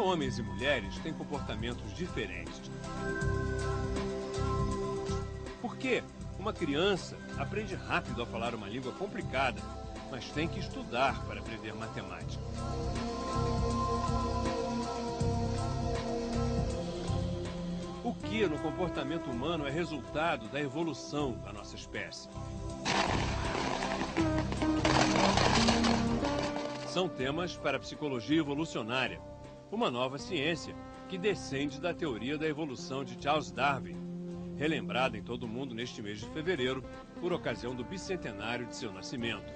homens e mulheres têm comportamentos diferentes? Por que uma criança aprende rápido a falar uma língua complicada, mas tem que estudar para aprender matemática? O que no comportamento humano é resultado da evolução da nossa espécie? São temas para a Psicologia Evolucionária, uma nova ciência que descende da teoria da evolução de Charles Darwin, relembrada em todo o mundo neste mês de fevereiro, por ocasião do bicentenário de seu nascimento.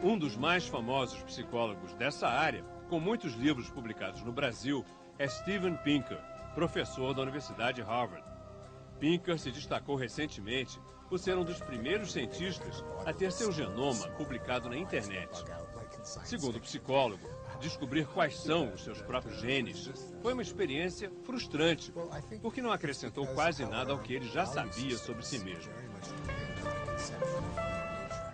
Um dos mais famosos psicólogos dessa área, com muitos livros publicados no Brasil, é Steven Pinker, professor da Universidade Harvard. Pinker se destacou recentemente por ser um dos primeiros cientistas a ter seu genoma publicado na internet. Segundo o psicólogo, descobrir quais são os seus próprios genes foi uma experiência frustrante, porque não acrescentou quase nada ao que ele já sabia sobre si mesmo.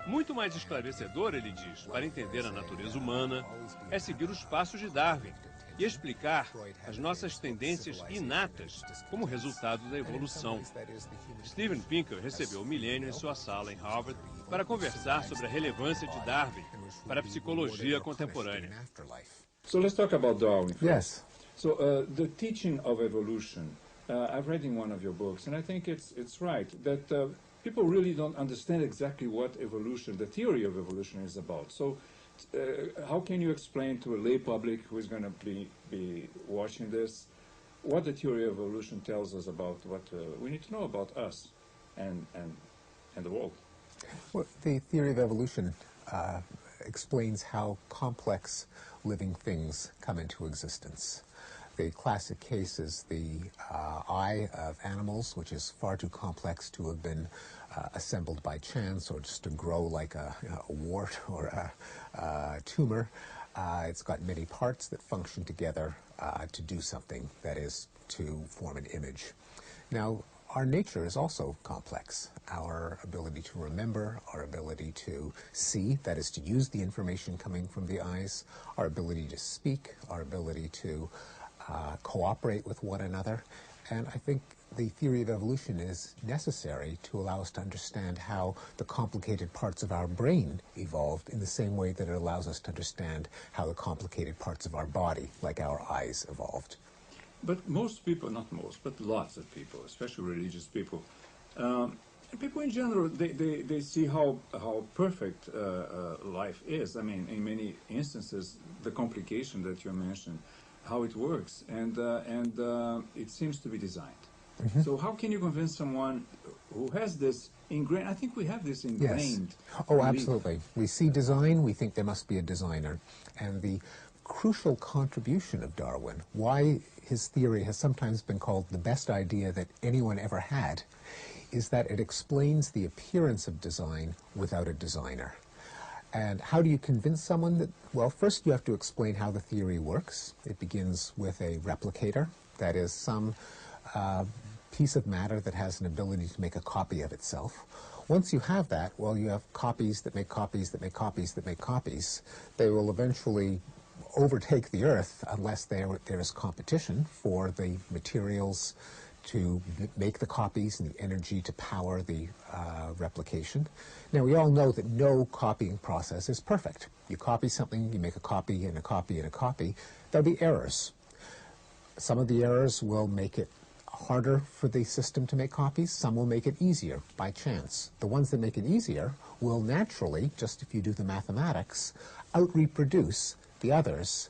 Muito mais esclarecedor, ele diz, para entender a natureza humana, é seguir os passos de Darwin e explicar as nossas tendências inatas como resultado da evolução. Steven Pinker recebeu o Milênio em sua sala em Harvard para conversar sobre a relevância de Darwin para a psicologia contemporânea. So let's talk about Darwin first. Yes. So the teaching of evolution, I've read in one of your books, and I think it's right, that people really don't understand exactly what evolution, the theory of evolution is about. So how can you explain to a lay public who is going to be watching this what the theory of evolution tells us about what we need to know about us and the world? Well, the theory of evolution explains how complex living things come into existence. The classic case is the eye of animals, which is far too complex to have been assembled by chance or just to grow like a wart or a tumor. It's got many parts that function together to do something, that is, to form an image. Now, our nature is also complex. Our ability to remember, our ability to see, that is to use the information coming from the eyes, our ability to speak, our ability to cooperate with one another. And I think the theory of evolution is necessary to allow us to understand how the complicated parts of our brain evolved in the same way that it allows us to understand how the complicated parts of our body, like our eyes, evolved. But most people, not most, but lots of people, especially religious people, and people in general, they see how perfect life is. I mean, in many instances, the complication that you mentioned, how it works, and it seems to be designed. Mm-hmm. So how can you convince someone who has this ingrained, I think we have this ingrained. Yes. Oh, absolutely. We see design, we think there must be a designer. And the crucial contribution of Darwin, why his theory has sometimes been called the best idea that anyone ever had, is that it explains the appearance of design without a designer. And how do you convince someone that, well, first you have to explain how the theory works. It begins with a replicator, that is some piece of matter that has an ability to make a copy of itself. Once you have that, well, you have copies that make copies that make copies that make copies. They will eventually overtake the Earth unless there is competition for the materials to make the copies and the energy to power the replication. Now, we all know that no copying process is perfect. You copy something, you make a copy and a copy and a copy. There'll be errors. Some of the errors will make it harder for the system to make copies. Some will make it easier by chance. The ones that make it easier will naturally, just if you do the mathematics, out-reproduce the others.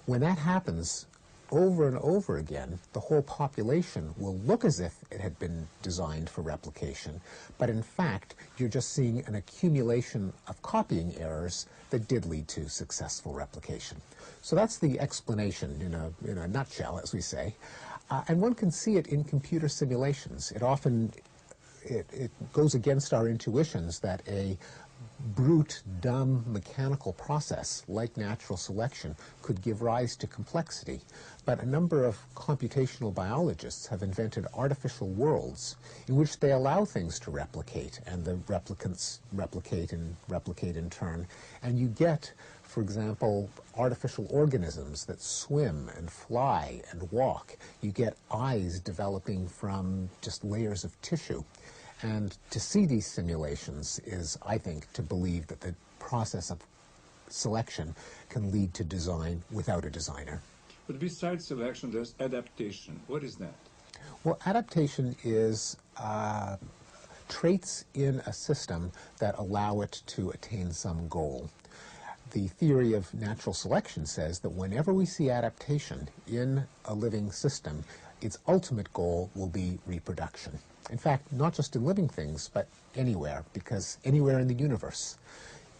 When that happens over and over again, the whole population will look as if it had been designed for replication, but in fact, you're just seeing an accumulation of copying errors that did lead to successful replication. So that's the explanation in a nutshell, as we say. And one can see it in computer simulations. It often it goes against our intuitions that a brute, dumb, mechanical process like natural selection could give rise to complexity. But a number of computational biologists have invented artificial worlds in which they allow things to replicate, and the replicants replicate and replicate in turn. And you get for example, artificial organisms that swim and fly and walk. You get eyes developing from just layers of tissue. And to see these simulations is, I think, to believe that the process of selection can lead to design without a designer. But besides selection, there's adaptation. What is that? Well, adaptation is traits in a system that allow it to attain some goal. The theory of natural selection says that whenever we see adaptation in a living system, its ultimate goal will be reproduction. In fact, not just in living things, but anywhere, because anywhere in the universe.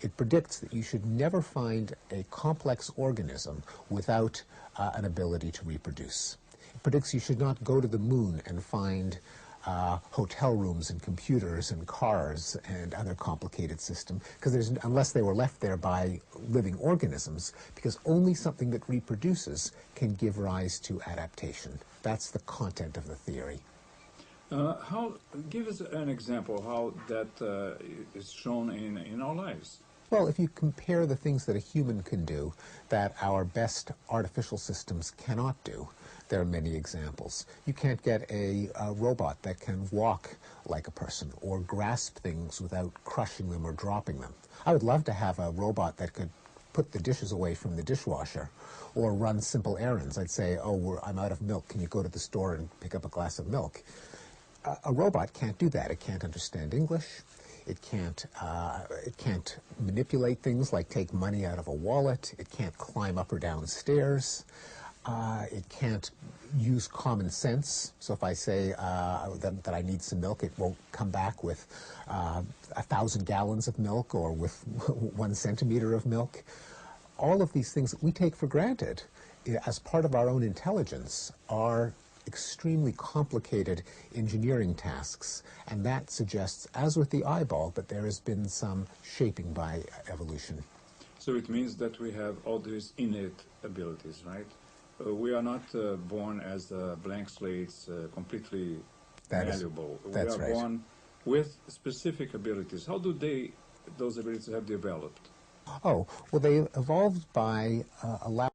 It predicts that you should never find a complex organism without an ability to reproduce. It predicts you should not go to the moon and find hotel rooms and computers and cars and other complicated systems, because unless they were left there by living organisms, because only something that reproduces can give rise to adaptation. That's the content of the theory. Give us an example how that is shown in our lives. Well, if you compare the things that a human can do that our best artificial systems cannot do, there are many examples. You can't get a robot that can walk like a person or grasp things without crushing them or dropping them. I would love to have a robot that could put the dishes away from the dishwasher or run simple errands. I'd say, oh, I'm out of milk. Can you go to the store and pick up a glass of milk? A robot can't do that. It can't understand English. It can't manipulate things like take money out of a wallet. It can't climb up or down stairs. It can't use common sense. So if I say that I need some milk, it won't come back with 1,000 gallons of milk or with 1 centimeter of milk. All of these things that we take for granted as part of our own intelligence are extremely complicated engineering tasks, and that suggests, as with the eyeball, that there has been some shaping by evolution. So it means that we have all these innate abilities, right? We are not born as blank slates, completely malleable. That's we are born with specific abilities. How do those abilities have developed? Oh, well, they evolved by allowing